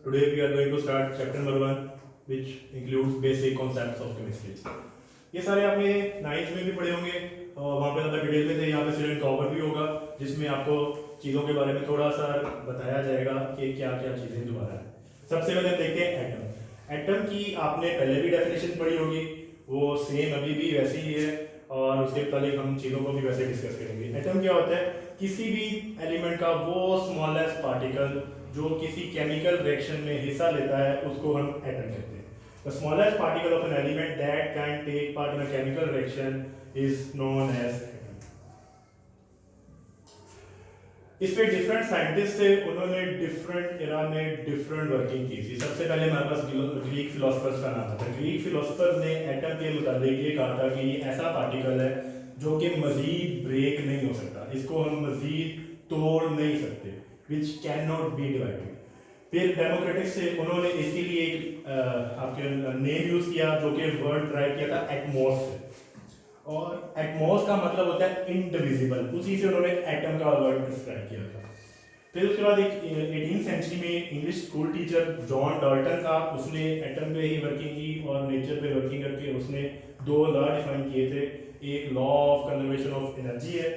Today we are going to start chapter number 1, which includes basic concepts of chemistry. ये सारे आपने 9th में भी पढ़े होंगे और वहाँ पे ज़्यादा डिटेल में थे. यहाँ पे स्टूडेंट का ओवरव्यू होगा जिसमें आपको चीज़ों के बारे में थोड़ा सा बताया जाएगा कि क्या क्या चीज़ें दोबारा है. सबसे पहले देखते हैं एटम. एटम की आपने पहले भी डेफिनेशन पढ़ी होगी, वो सेम अभी भी वैसी ही है और उसके मुताबिक हम चीज़ों को भी वैसे डिस्कस करेंगे. एटम क्या होता है? किसी भी एलिमेंट का वो स्मॉलेस्ट पार्टिकल जो किसी केमिकल रिएक्शन में हिस्सा लेता है उसको हम एटम कहते हैं. The smallest particle of an element that can take part in a chemical reaction is known as atom. इस पे डिफरेंट साइंटिस्ट थे, उन्होंने डिफरेंट एरा में डिफरेंट वर्किंग की थी. सबसे पहले हमारे पास ग्रीक फिलोसफर्स का नाम था. ग्रीक फिलोसफर्स ने एटम के मुताबिक ये कहा था कि ये ऐसा पार्टिकल है जो कि मजीद ब्रेक नहीं हो सकता, इसको हम मजीद तोड़ नहीं सकते, which cannot be divided. फिर डेमोक्रेटिक्स से उन्होंने इसके लिए एक आपके नेम यूज किया जो कि वर्ड ड्राइव किया था एटमॉस से, और एटमॉस का मतलब होता है इनडिविजिबल. उसी से उन्होंने एटम का वर्ड डिस्क्राइब किया था. फिर उसके बाद एक 18th सेंचुरी में English school teacher John Dalton था, उसने एटम पे ही वर्किंग की और नेचर पे वर्किंग करके उसने दो लॉ डिफाइन किए थे. एक law of conservation of energy है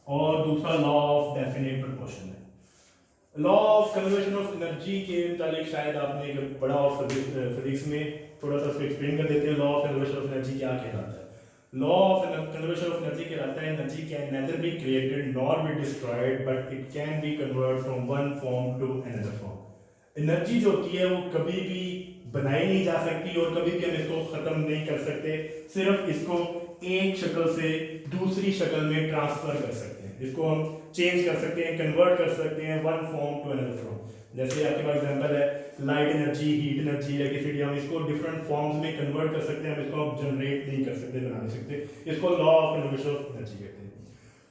और दूसरा लॉ ऑफ डेफिनेट प्रोपोर्शन है. Law of conservation of energy के मुताबिक शायद आपने एक बड़ा ऑफ फिजिक्स में थोड़ा सा उसको एक्सप्लेन कर देते हैं. Law of conservation of energy क्या कहलाता है? Law of conservation of energy कहलाता है energy can neither be created nor be destroyed but it can be convert from one form to another form. Energy जो होती है वो कभी भी बनाई नहीं जा सकती और कभी भी हम इसको खत्म नहीं कर सकते, सिर्फ इसको एक शक्ल से दूसरी शक्ल में ट्रांसफर कर सकते हैं. इसको हम चेंज कर सकते हैं, कन्वर्ट कर सकते हैं one form to another form. जैसे आपके पास एग्जांपल है light energy, heat energy, electricity. हम इसको डिफरेंट फॉर्म्स में कन्वर्ट कर सकते हैं, हम इसको जनरेट नहीं कर सकते, बना नहीं सकते. इसको law of conservation of energy कहते हैं.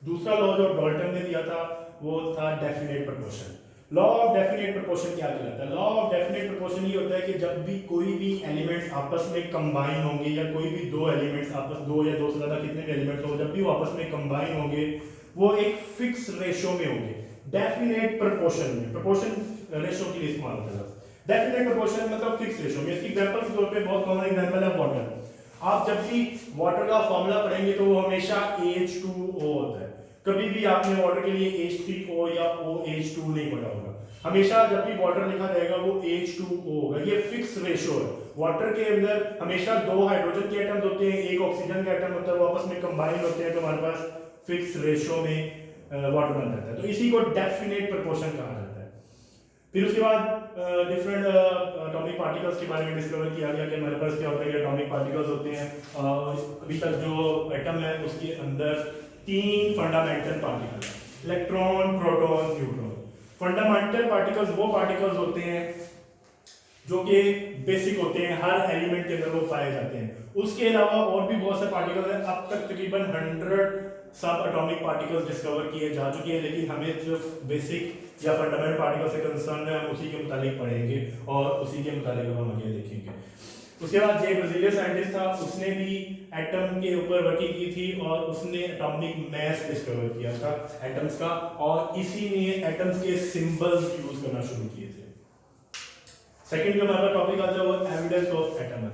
दूसरा लॉ जो डाल्टन ने दिया था वो था definite proportion. Law of definite proportion क्या कहलाता है? लॉ ऑफ डेफिनेट प्रोपोर्शन ये होता है कि जब भी कोई भी एलिमेंट्स आपस में कंबाइन होंगे या कोई भी दो एलिमेंट्स आपस, दो या दो से ज्यादा कितने भी एलिमेंट्स हो, जब भी वो आपस में कंबाइन होंगे वो एक फिक्स रेशो में होंगे. डेफिनेट प्रोपोर्शन में, प्रोपोर्शन रेशो के लिए इस्तेमाल होता है. डेफिनेट प्रोपोर्शन मतलब फिक्स रेशो में. इसकी एग्जांपल के तौर पे बहुत कॉमन एग्जांपल है वाटर. आप जब भी वाटर का फॉर्मूला पढ़ेंगे तो वो हमेशा H2O होता है. कभी भी आपने वाटर के लिए H3O या OH2 नहीं पढ़ा होगा. हमेशा जब भी वाटर लिखा जाएगा वो H2O होगा. ये फिक्स रेशो है. वाटर के अंदर हमेशा दो हाइड्रोजन के एटम्स होते हैं, एक ऑक्सीजन का एटम होता है, वो आपस में कंबाइन होते हैं तो हमारे पास फिक्स रेशो में वाटर बन जाता है. तो इसी को डेफिनेट प्रोपोर्शन कहा जाता है. फिर उसके बाद डिफरेंट एटॉमिक पार्टिकल्स के बारे में डिस्कवर किया गया कि हमारे पास क्या होता है कि एटॉमिक पार्टिकल्स होते हैं. अभी तक जो एटम है उसके अंदर तीन फंडामेंटल पार्टिकल है, electron, proton, neutron. Fundamental particles वो पार्टिकल्स होते हैं जो कि बेसिक होते हैं, हर एलिमेंट के अंदर वो पाए जाते हैं. उसके अलावा और भी बहुत से पार्टिकल्स हैं. अब तक तकरीबन 100 सब एटॉमिक पार्टिकल्स डिस्कवर किए जा चुके हैं, लेकिन हमें सिर्फ बेसिक या फंडामेंटल पार्टिकल से कंसर्न है, हम उसी के मुताबिक पढ़ेंगे और उसी के मुताबिक हम आगे देखेंगे. उसके बाद जे ब्राजीलियन साइंटिस्ट था, उसने भी एटम के ऊपर वर्किंग की थी और उसने एटॉमिक मास डिस्कवर किया था एटम्स का, और इसी ने एटम्स के सिंबल्स यूज करना शुरू किए थे. सेकंड जो हमारा टॉपिक आता है वो एविडेंस ऑफ एटम है.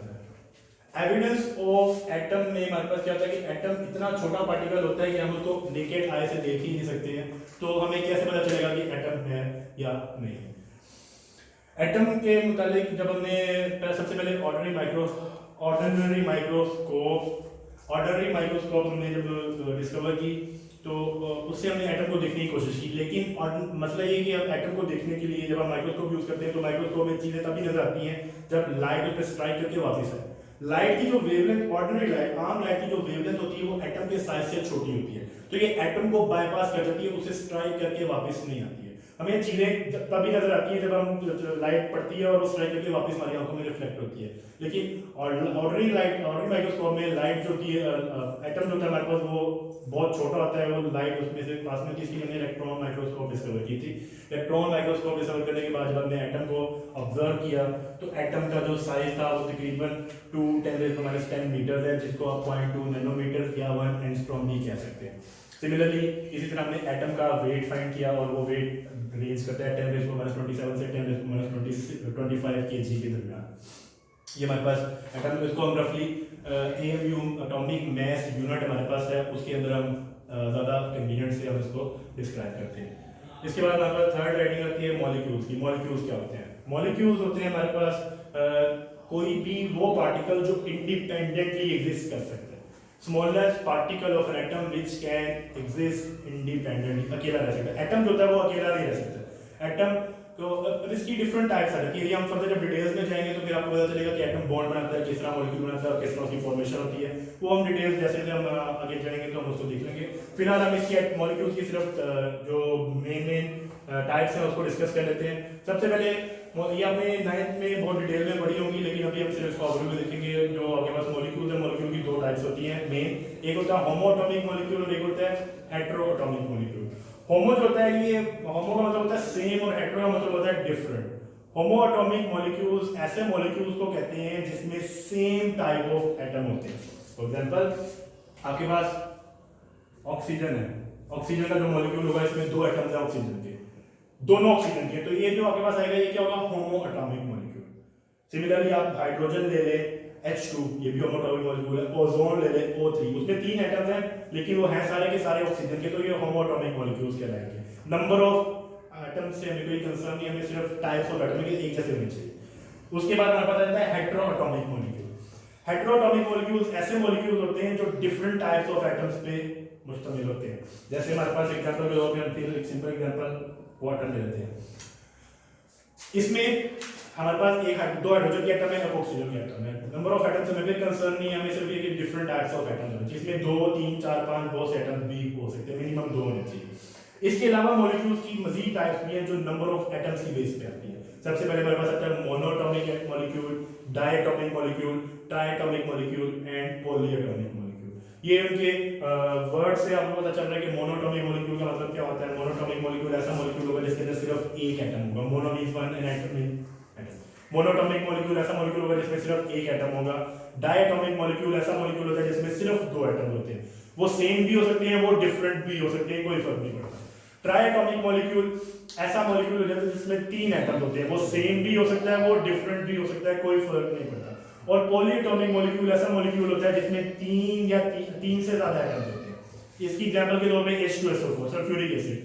एविडेंस ऑफ एटम में हमारे पास क्या होता है कि एटम इतना छोटा पार्टिकल होता है कि हम उसको नेकेड आई से देख ही नहीं सकते हैं, तो हमें कैसे पता चलेगा कि एटम है या नहीं. एटम के मुताबिक जब हमने सबसे पहले ऑर्डिनरी माइक्रोस्कोप हमने जब डिस्कवर की तो उससे हमने एटम को देखने की कोशिश की. लेकिन मसला ये कि अब एटम को देखने के लिए जब हम माइक्रोस्कोप यूज करते हैं तो माइक्रोस्कोप में चीजें तभी नजर आती हैं जब लाइट पे स्ट्राइक करके वापस आए. लाइट की जो वेवलेंथ, ऑर्डिनरी लाइट, आम लाइट की जो वेवलेंथ होती है वो एटम के साइज से छोटी होती है, तो ये एटम को बाईपास कर जाती है, उसे स्ट्राइक करके वापस नहीं आती है. हमें चीजें तभी नजर आती है जब हम लाइट पड़ती है और वो स्ट्राइक करके वापस हमारी आंखों में रिफ्लेक्ट होती है. लेकिन ऑर्डिनरी माइक्रोस्कोप में लाइट जो होती है, एटम जो होता है हमारे पास वो बहुत छोटा होता है. वो लाइट उसमें से पास में किसी हमने इलेक्ट्रॉन माइक्रोस्कोप डिस्कवर की थी. इलेक्ट्रॉन माइक्रोस्कोप डिस्कवर करने के बाद जब हमने एटम को ऑब्जर्व किया तो एटम का जो साइज था वो तकरीबन 2 × 10⁻⁻10 मीटर है, जिसको आप 0.2 नैनोमीटर या 1 एंगस्ट्रॉम भी कह सकते हैं. सिमिलरली इसी तरह हमने एटम का वेट फाइंड किया और वो वेट रेंज करता है 10⁻27 से 10⁻25 kg के दरमियान। ये हमारे पास एटम, इसको हम रफली AMU एटॉमिक मैस यूनिट हमारे पास है, उसके अंदर हम ज़्यादा कन्वीनियंट से हम इसको डिस्क्राइब करते हैं। इसके बाद हमारे पास थर्ड राइटिंग आती है मॉलिक्यूल्स की। मॉलिक्यूल्स क्या होते हैं? मॉलिक्यूल्स होते हैं हमारे पास कोई भी वो पार्टिकल जो इंडिपेंडेंटली एग्जिस्ट कर सकते हैं। Smallest particle of an atom which can exist independently, अकेला रह सकता है। एटम जो होता है वो अकेला नहीं रह सकता। एटम तो इसकी डिफरेंट टाइप्स आ जाती है। हम फर्दर जब डिटेल्स में जाएंगे तो फिर आपको पता चलेगा कि एटम बॉन्ड बनाता है, किस तरह मॉलिक्यूल बनाता है और किस तरह उसकी फॉर्मेशन होती है। वो हम डिटेल्स जैसे हम आगे जाएंगे तो हम उसको देख लेंगे। फिलहाल हम इसकी मॉलिक्यूल्स की सिर्फ जो मेन टाइप्स हैं उसको डिस्कस कर लेते हैं। सबसे पहले ये आपने 9th में बहुत डिटेल में पढ़ी होंगी, लेकिन अभी हम सिर्फ इसको ओवरव्यू में देखेंगे। जो आपके पास मॉलिक्यूल है, मॉलिक्यूल की दो टाइप्स होती हैं मेन। एक होता है होमो एटॉमिक मॉलिक्यूल और एक होता है हेटेरो एटॉमिक मॉलिक्यूल। होमो जो होता है, ये होमो का मतलब होता है सेम और हेटेरो का मतलब होता है डिफरेंट। होमो एटॉमिक मॉलिक्यूल्स ऐसे मॉलिक्यूल्स को कहते हैं जिसमें सेम टाइप ऑफ एटम होते हैं। फॉर एग्जांपल आपके पास ऑक्सीजन है, ऑक्सीजन का जो मॉलिक्यूल होगा इसमें दो एटम्स हैं ऑक्सीजन के, दोनों ऑक्सीजन के, तो ये जो आपके पास आएगा ये क्या होगा? होमो एटॉमिक मॉलिक्यूल। सिमिलरली आप हाइड्रोजन ले लें H2, ये भी होमो एटॉमिक मॉलिक्यूल है। ओजोन ले लें O3, उसमें 3 एटम्स हैं लेकिन वो हैं सारे के सारे ऑक्सीजन के, तो ये होमो एटॉमिक मॉलिक्यूल्स कहलाएंगे। नंबर ऑफ एटम्स से हमें कोई कंसर्न नहीं, हमें सिर्फ टाइप्स ऑफ एटम के एक जैसे होने चाहिए। उसके बाद हमारे पास आता है hetero atomic molecule. Hetero atomic molecules ऐसे मॉलिक्यूल्स होते हैं जो डिफरेंट टाइप्स ऑफ एटम्स पे मुश्तमिल होते हैं। जैसे हमारे पास एग्जांपल के तौर पे हम फिर एक सिंपल एग्जांपल वाटर ले लेते हैं। इसमें हमारे पास दो हाइड्रोजन के एटम है, एक ऑक्सीजन के एटम है। नंबर ऑफ एटम्स में कोई कंसर्न नहीं है, हमें सिर्फ ये कि डिफरेंट टाइप्स ऑफ एटम्स हैं, जिसमें 2 3 4 5 बहुत से एटम्स भी हो सकते हैं, मिनिमम 2 होने चाहिए। इसके अलावा मॉलिक्यूल्स की मजीद टाइप्स भी हैं जो नंबर ऑफ एटम्स की बेस पे आती है। सबसे पहले हमारे पास आता है monoatomic molecule, diatomic molecule, triatomic molecule and polyatomic molecule. ये उनके वर्ड से आपको पता चल रहा है कि मोनोएटॉमिक मॉलिक्यूल का मतलब क्या होता है। मोनोएटॉमिक मॉलिक्यूल ऐसा मॉलिक्यूल होगा जिसके अंदर सिर्फ एक एटम होगा। Mono means one and atom. Monoatomic molecule ऐसा मॉलिक्यूल होगा जिसमें सिर्फ एक एटम होगा। डायएटॉमिक मॉलिक्यूल ऐसा मॉलिक्यूल होता है जिसमें सिर्फ 2 एटम होते हैं। वो सेम भी हो सकते हैं, वो डिफरेंट भी हो सकते हैं, कोई फर्क नहीं पड़ता। ट्राइएटॉमिक मॉलिक्यूल ऐसा मॉलिक्यूल हो जाता है जिसमें 3 एटम होते हैं, वो सेम भी हो सकता है, वो डिफरेंट भी हो सकता है, कोई फर्क नहीं पड़ता। और पॉलीएटॉमिक मॉलिक्यूल ऐसा मॉलिक्यूल होता है जिसमें 3 या 3 से ज्यादा एटम होते हैं। इसकी एग्जांपल के तौर पे H2SO4 सल्फ्यूरिक एसिड,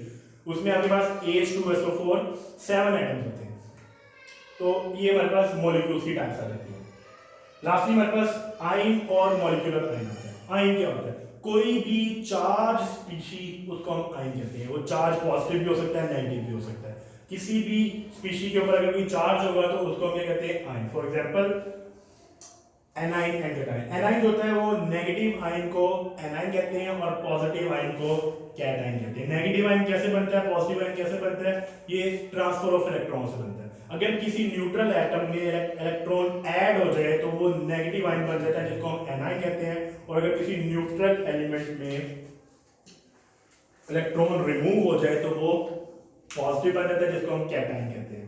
उसमें आपके पास H2SO4 7 एटम्स होते हैं। तो ये हमारे पास मॉलिक्यूल्स की टाइप्स आ जाती है। लास्टली हमारे पास आयन और मॉलिक्यूलर आयन होता है। आयन क्या होता है? कोई भी चार्ज स्पीशीज उसको हम आयन कहते हैं। वो चार्ज पॉजिटिव भी हो सकता है, नेगेटिव भी हो सकता है। किसी भी स्पीशीज के ऊपर अगर कोई चार्ज होगा तो उसको हम क्या कहते हैं? Ion. For example A9 and cation. A9 जो होता है वो नेगेटिव आयन को एनाइन कहते हैं और पॉजिटिव आयन को कैटाइन कहते हैं। नेगेटिव आयन कैसे बनता है, पॉजिटिव आयन कैसे बनता है? ये ट्रांसफर ऑफ इलेक्ट्रॉन से बनता है। अगर किसी न्यूट्रल एटम में इलेक्ट्रॉन ऐड हो जाए तो वो नेगेटिव आयन बन जाता है जिसको हम एनाइन कहते हैं। और अगर किसी न्यूट्रल एलिमेंट में इलेक्ट्रॉन रिमूव हो जाए तो वो पॉजिटिव बन जाता है जिसको हम कैटाइन कहते हैं।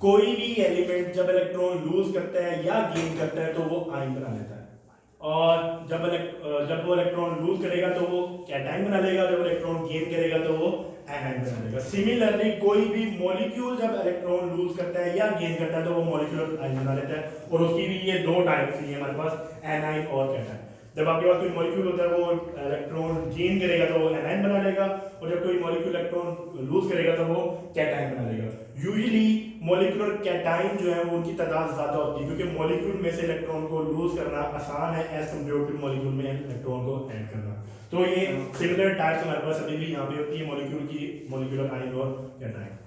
कोई भी एलिमेंट जब इलेक्ट्रॉन लूज करता है या गेन करता है तो वो आयन बना लेता है, और जब वो इलेक्ट्रॉन लूज करेगा तो वो कैटाइन बना लेगा, जब इलेक्ट्रॉन गेन करेगा तो वो एनाइन बना लेगा। सिमिलरली कोई भी मॉलिक्यूल जब इलेक्ट्रॉन लूज करता है या गेन करता है तो वो मॉलिक्यूलर आयन बना लेता है, और उसकी भी ये 2 टाइप्स हैं हमारे पास, एनाइन और कैटाइन। जब आपके पास कोई मॉलिक्यूल होता है वो इलेक्ट्रॉन गेन करेगा तो वो एनाइन बना लेगा, और जब कोई मॉलिक्यूल इलेक्ट्रॉन लूज करेगा तो वो कैटाइन बना लेगा। यूजुअली मॉलिक्यूलर कैटाइन जो है वो उनकी तादाद ज्यादा होती है, क्योंकि मॉलिक्यूल में से इलेक्ट्रॉन को लूज करना आसान है एज कम्पेयर टू मॉलिक्यूल में इलेक्ट्रॉन को ऐड करना। तो ये सिमिलर टाइप्स हमारे पास अभी भी यहाँ पे होती है मॉलिक्यूल की, मॉलिक्यूलर आयन और कैटाइन।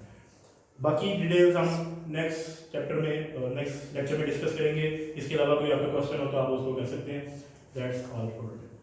बाकी डिटेल्स हम नेक्स्ट चैप्टर में नेक्स्ट लेक्चर में डिस्कस करेंगे। इसके अलावा कोई आपका क्वेश्चन हो तो आप उसको कर सकते हैं। That's all for today.